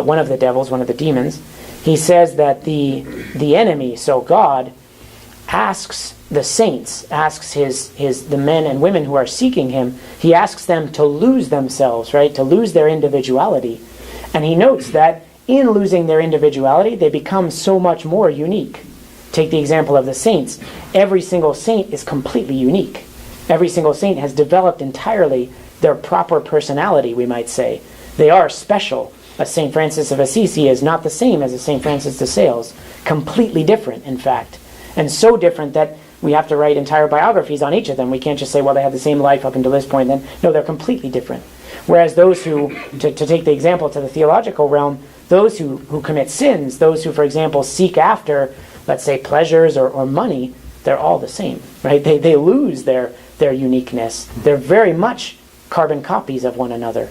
one of the devils, one of the demons, he says that the enemy, so God, asks the saints, asks the men and women who are seeking him, he asks them to lose themselves, right, to lose their individuality. And he notes that in losing their individuality, they become so much more unique. Take the example of the saints. Every single saint is completely unique. Every single saint has developed entirely their proper personality, we might say. They are special. A St. Francis of Assisi is not the same as a St. Francis de Sales. Completely different, in fact. And so different that we have to write entire biographies on each of them. We can't just say, well, they had the same life up until this point. Then no, they're completely different. Whereas those who, to take the example to the theological realm, those who commit sins, those who, for example, seek after, let's say, pleasures or money, they're all the same, right? They lose their uniqueness. They're very much carbon copies of one another.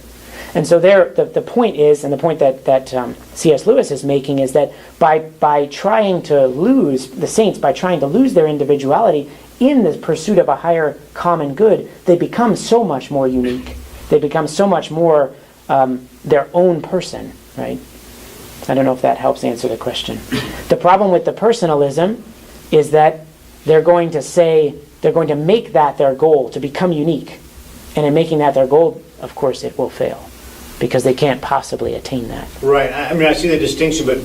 And so there, the point is, and the point that C.S. Lewis is making is that by trying to lose, the saints, by trying to lose their individuality in the pursuit of a higher common good, they become so much more unique. They become so much more their own person, right? I don't know if that helps answer the question. The problem with the personalism is that they're going to make that their goal, to become unique. And in making that their goal, of course, it will fail, because they can't possibly attain that. Right. I mean, I see the distinction, but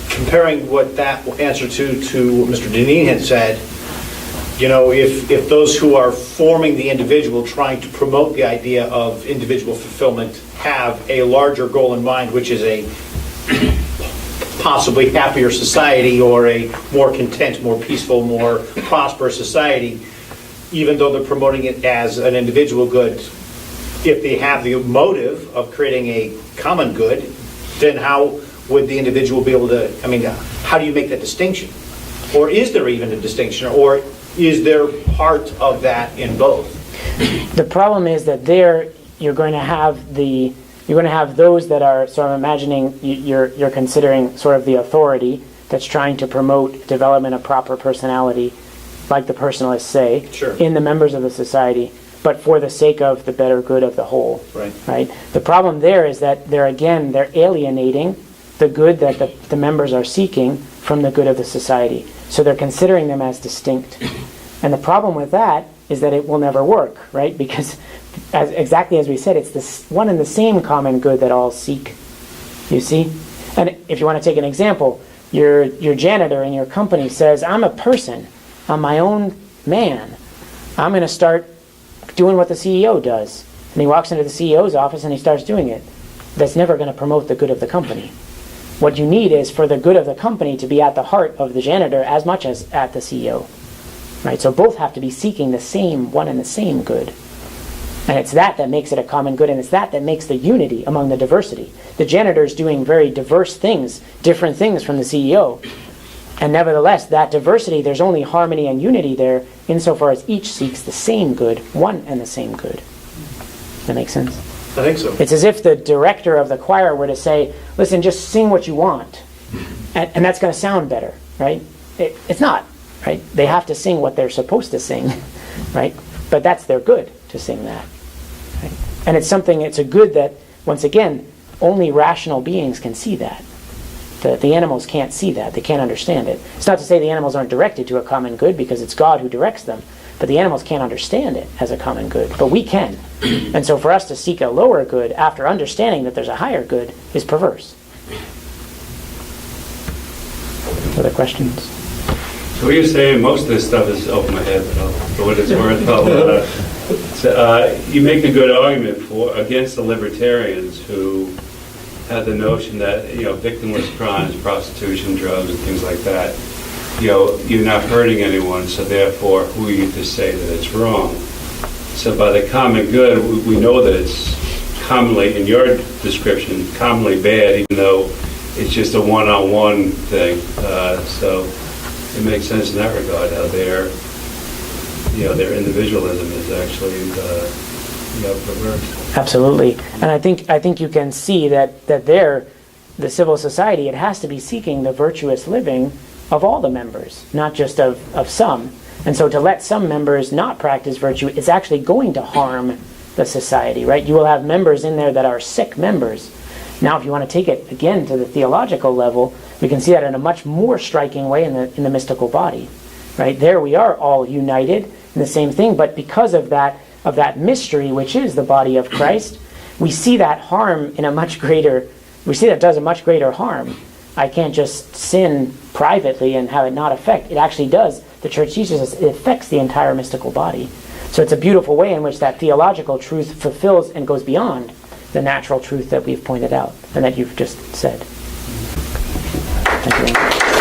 comparing what that answer to what Mr. Deneen had said, you know, if those who are forming the individual, trying to promote the idea of individual fulfillment, have a larger goal in mind, which is a possibly happier society or a more content, more peaceful, more prosperous society, even though they're promoting it as an individual good, if they have the motive of creating a common good, then how would the individual be able to, I mean, how do you make that distinction? Or is there even a distinction? Or is there part of that in both? The problem is that there you're going to have those that are, so I'm imagining you're considering sort of the authority that's trying to promote development of proper personality, like the personalists say, Sure. in the members of the society, but for the sake of the better good of the whole. Right? The problem there is that they're alienating the good that the members are seeking from the good of the society. So they're considering them as distinct. And the problem with that is that it will never work, right? Because exactly as we said, it's this one and the same common good that all seek. You see? And if you want to take an example, your janitor in your company says, I'm a person, I'm my own man. I'm going to start doing what the CEO does. And he walks into the CEO's office and he starts doing it. That's never going to promote the good of the company. What you need is for the good of the company to be at the heart of the janitor as much as at the CEO. Right? So both have to be seeking the same one and the same good. And it's that makes it a common good, and it's that makes the unity among the diversity. The janitor is doing very diverse things, different things from the CEO. And nevertheless, that diversity, there's only harmony and unity there insofar as each seeks the same good, one and the same good. That makes sense? I think so. It's as if the director of the choir were to say, listen, just sing what you want. And that's going to sound better, right? It's not, right? They have to sing what they're supposed to sing, right? But that's their good, to sing that. Right? And it's a good that, once again, only rational beings can see that. The animals can't see that. They can't understand it. It's not to say the animals aren't directed to a common good, because it's God who directs them. But the animals can't understand it as a common good. But we can. And so for us to seek a lower good after understanding that there's a higher good is perverse. Other questions? So what you're saying, most of this stuff is over my head, but for what it's worth, you make a good argument against the libertarians who had the notion that, victimless crimes, prostitution, drugs, and things like that, you're not hurting anyone, so therefore, who are you to say that it's wrong? So by the common good, we know that it's commonly, in your description, commonly bad, even though it's just a one-on-one thing. So it makes sense in that regard how their individualism is actually perverse. Absolutely. And I think you can see that the civil society, it has to be seeking the virtuous living of all the members, not just of some. And so to let some members not practice virtue is actually going to harm the society, right? You will have members in there that are sick members. Now, if you want to take it again to the theological level, we can see that in a much more striking way in the mystical body, right? There we are all united in the same thing, but because of that mystery, which is the body of Christ, we see that harm in a much greater, we see that it does a much greater harm. I can't just sin privately and have it not affect. It actually does. The church teaches us it affects the entire mystical body. So it's a beautiful way in which that theological truth fulfills and goes beyond the natural truth that we've pointed out and that you've just said. Thank you.